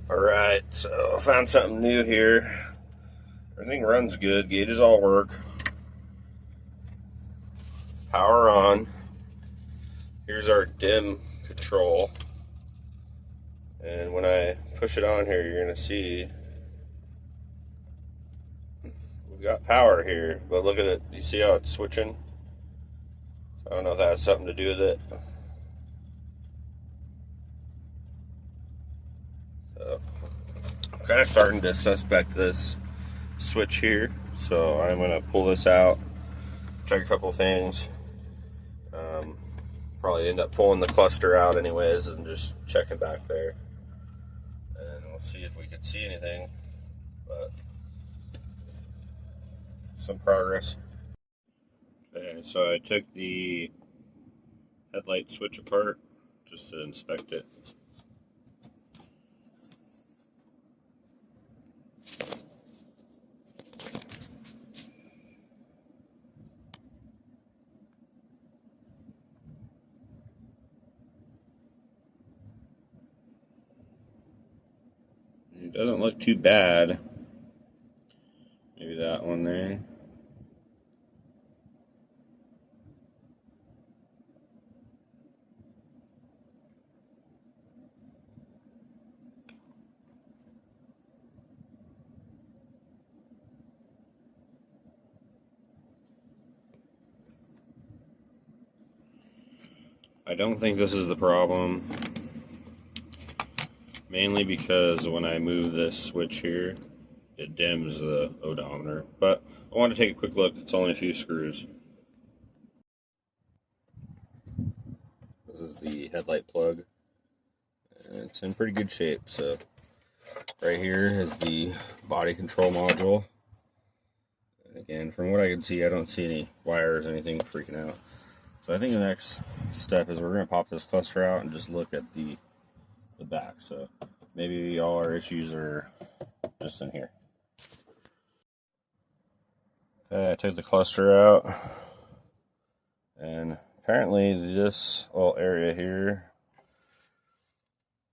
Alright, so I found something new here. Everything runs good, gauges all work. Power on. Here's our dim control. And when I push it on here, you're going to see we've got power here. But look at it. You see how it's switching? So I don't know if that has something to do with it. So I'm kind of starting to suspect this switch here. So I'm going to pull this out, check a couple things. Probably end up pulling the cluster out anyways and just checking back there. And we'll see if we can see anything. But some progress. Okay, so I took the headlight switch apart just to inspect it. It doesn't look too bad. Maybe that one there. I don't think this is the problem. Mainly because when I move this switch here, it dims the odometer. But I want to take a quick look. It's only a few screws. This is the headlight plug. And it's in pretty good shape. So right here is the body control module. And again, from what I can see, I don't see any wires or anything freaking out. So I think the next step is we're going to pop this cluster out and just look at the back. So maybe all our issues are just in here. Okay, I took the cluster out, and apparently this little area here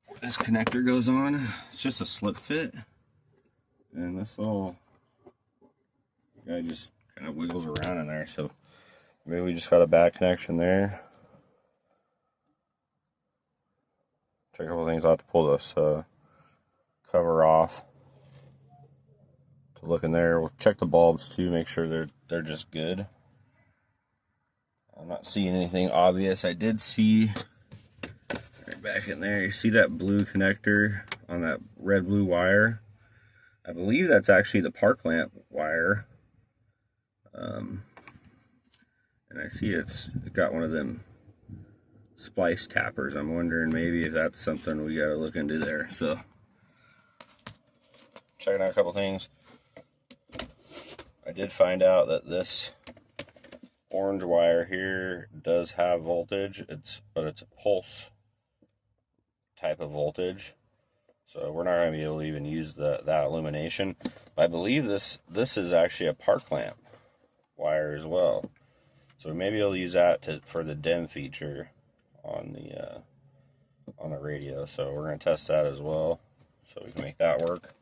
where this connector goes on, it's just a slip fit, and this little guy just kind of wiggles around in there. So maybe we just got a bad connection there. Check a couple things. I'll have to pull this cover off to look in there. We'll check the bulbs too, make sure they're just good. I'm not seeing anything obvious. I did see right back in there, you see that blue connector on that red-blue wire? I believe that's actually the park lamp wire. And I see it's got one of them splice tappers. I'm wondering maybe if that's something we gotta look into there. So checking out a couple things. I did find out that this orange wire here does have voltage. But it's a pulse type of voltage. So we're not going to be able to even use that illumination. But I believe this is actually a park lamp wire as well. So we may be able to use that for the dim feature on the radio. So we're going to test that as well, so we can make that work.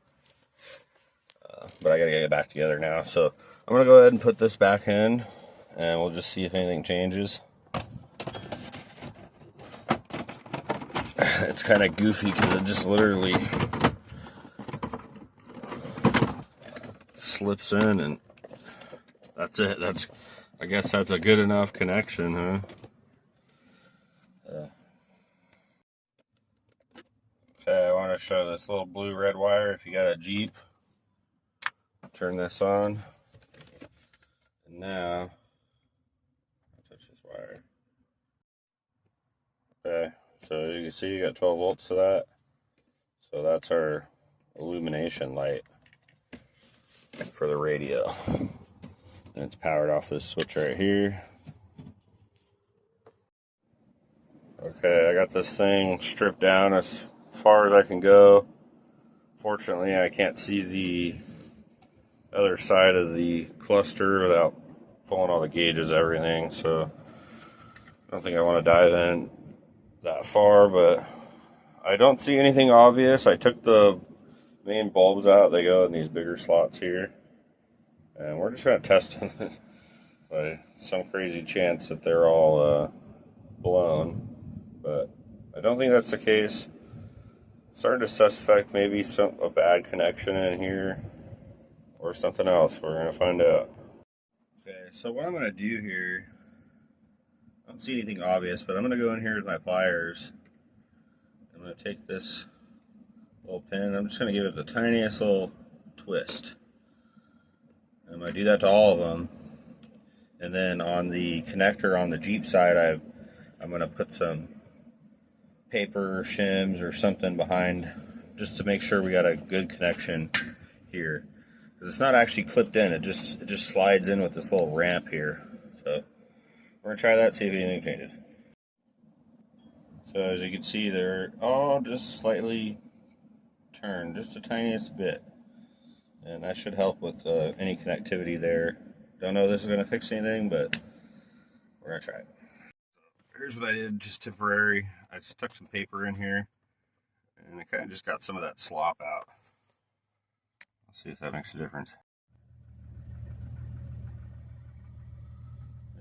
But I got to get it back together now. So I'm going to go ahead and put this back in, and we'll just see if anything changes. It's kind of goofy because it just literally slips in, and that's it. I guess that's a good enough connection, huh? Okay, I want to show this little blue-red wire. If you got a Jeep, turn this on, and now I'll touch this wire. Okay, so as you can see, you got 12 volts to that. So that's our illumination light for the radio. And it's powered off this switch right here. Okay, I got this thing stripped down as far as I can go. Fortunately, I can't see the other side of the cluster without pulling all the gauges, everything. So I don't think I want to dive in that far, but I don't see anything obvious. I took the main bulbs out. They go in these bigger slots here. And we're just going to test them by some crazy chance that they're all blown. But I don't think that's the case. Starting to suspect maybe a bad connection in here or something else. We're going to find out. Okay, so what I'm going to do here, I don't see anything obvious, but I'm going to go in here with my pliers. I'm going to take this little pin. I'm just going to give it the tiniest little twist. I'm going to do that to all of them. And then on the connector on the Jeep side, I'm going to put some paper shims or something behind just to make sure we got a good connection here. Because it's not actually clipped in, it just slides in with this little ramp here. So we're going to try that, see if anything changes. So as you can see, they're all just slightly turned, just the tiniest bit. And that should help with any connectivity there. Don't know if this is going to fix anything, but we're going to try it. Here's what I did, just temporary. I stuck some paper in here, and I kind of just got some of that slop out. Let's see if that makes a difference.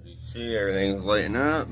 As you see, everything's lighting up.